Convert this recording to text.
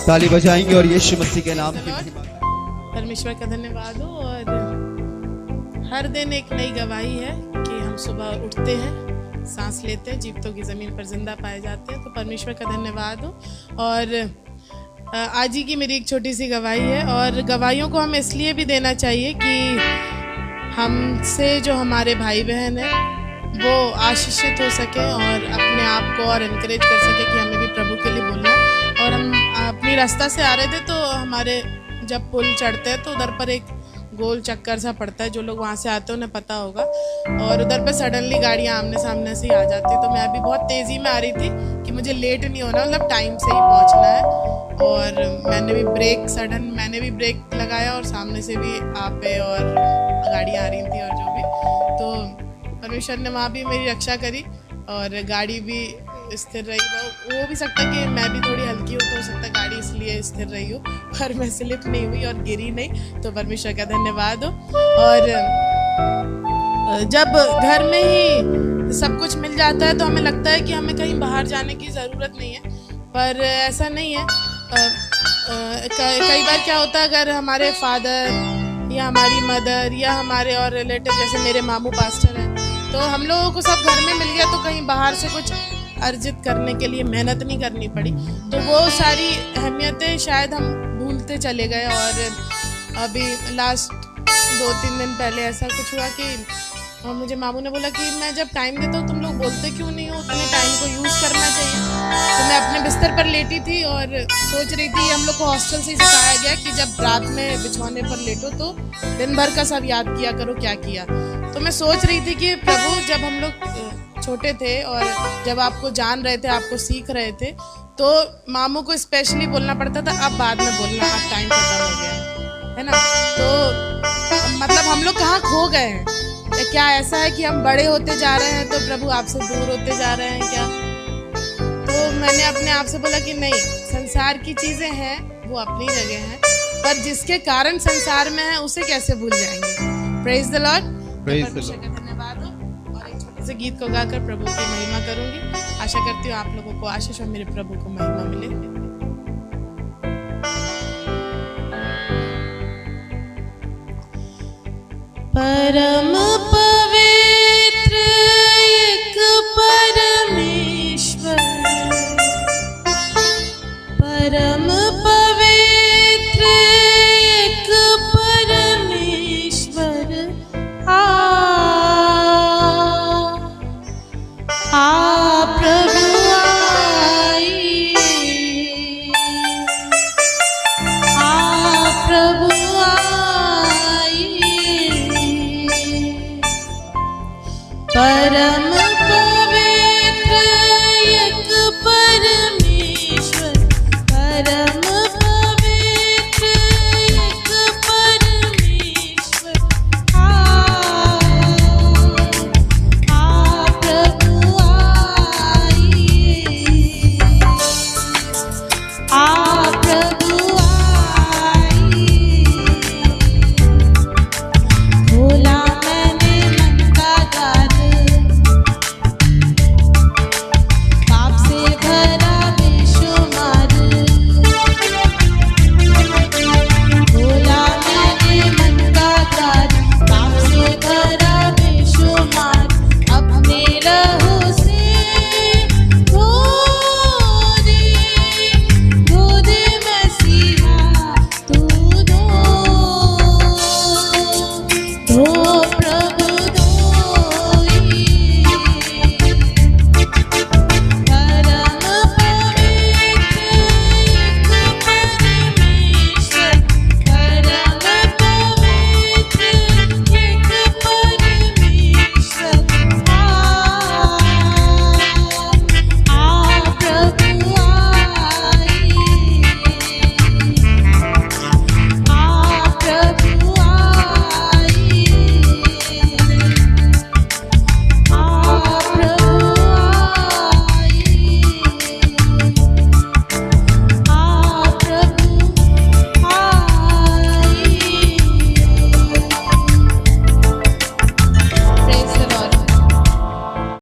ताली बजाएंगे और यीशु मसीह के नाम की महिमा। परमेश्वर का धन्यवाद हो। और हर दिन एक नई गवाही है कि हम सुबह उठते हैं, सांस लेते हैं, जीवितों की ज़मीन पर जिंदा पाए जाते हैं। तो परमेश्वर का धन्यवाद हो। और आज ही की मेरी एक छोटी सी गवाही है। और गवाहियों को हम इसलिए भी देना चाहिए कि हमसे जो हमारे भाई बहन हैं वो आशीषित हो सके और अपने आप को और इनकरेज कर सके कि हमें भी प्रभु के लिए बोलना है। और हम अपनी रास्ता से आ रहे थे तो हमारे जब पुल चढ़ते हैं तो उधर पर एक गोल चक्कर सा पड़ता है, जो लोग वहाँ से आते हैं उन्हें पता होगा। और उधर पे सडनली गाड़ियाँ आमने सामने से ही आ जाती है। तो मैं अभी बहुत तेज़ी में आ रही थी कि मुझे लेट नहीं होना, मतलब टाइम से ही पहुँचना है। और मैंने भी ब्रेक लगाया और सामने से भी आप पे और गाड़ियाँ आ रही थी और जो भी। तो परमेश्वर ने वहाँ भी मेरी रक्षा करी और गाड़ी भी स्थिर रही। वो भी सकता कि मैं भी थोड़ी हल्की हूँ तो हो सकता गाड़ी इसलिए स्थिर रही हो, पर मैं स्लिप नहीं हुई और गिरी नहीं। तो परमेश्वर का धन्यवाद हो। और जब घर में ही सब कुछ मिल जाता है तो हमें लगता है कि हमें कहीं बाहर जाने की ज़रूरत नहीं है, पर ऐसा नहीं है। कई बार क्या होता है, अगर हमारे फादर या हमारी मदर या हमारे और रिलेटिव जैसे मेरे मामू पास्टर हैं, तो हम लोगों को सब घर में मिल गया तो कहीं बाहर से कुछ अर्जित करने के लिए मेहनत नहीं करनी पड़ी। तो वो सारी अहमियतें शायद हम भूलते चले गए। और अभी लास्ट 2-3 दिन पहले ऐसा कुछ हुआ कि मुझे मामू ने बोला कि मैं जब टाइम देता हूँ तुम लोग बोलते क्यों नहीं हो, उतने टाइम को यूज़ करना चाहिए। तो मैं अपने बिस्तर पर लेटी थी और सोच रही थी, हम लोग को हॉस्टल से ही सिखाया गया कि जब रात में बिछौने पर लेटो तो दिन भर का सब याद किया करो क्या किया। तो मैं सोच रही थी कि प्रभु, जब हम लोग छोटे थे और जब आपको जान रहे थे, आपको सीख रहे थे, तो मामू को स्पेशली बोलना पड़ता था, अब बाद में बोलना, अब टाइम खत्म हो गया है ना। तो मतलब हम लोग कहाँ खो गए हैं? क्या ऐसा है कि हम बड़े होते जा रहे हैं तो प्रभु आपसे दूर होते जा रहे हैं क्या? तो मैंने अपने आप से बोला कि नहीं, संसार की चीज़ें हैं वो अपनी जगह हैं, पर जिसके कारण संसार में है उसे कैसे भूल जाएंगे। Praise the Lord. परमेश्वर का धन्यवाद हो। और एक छोटे से गीत को गाकर प्रभु की महिमा करूंगी। आशा करती हूँ आप लोगों को आशीष और मेरे प्रभु को महिमा मिले। परम पवित्र एक परमेश्वर, परम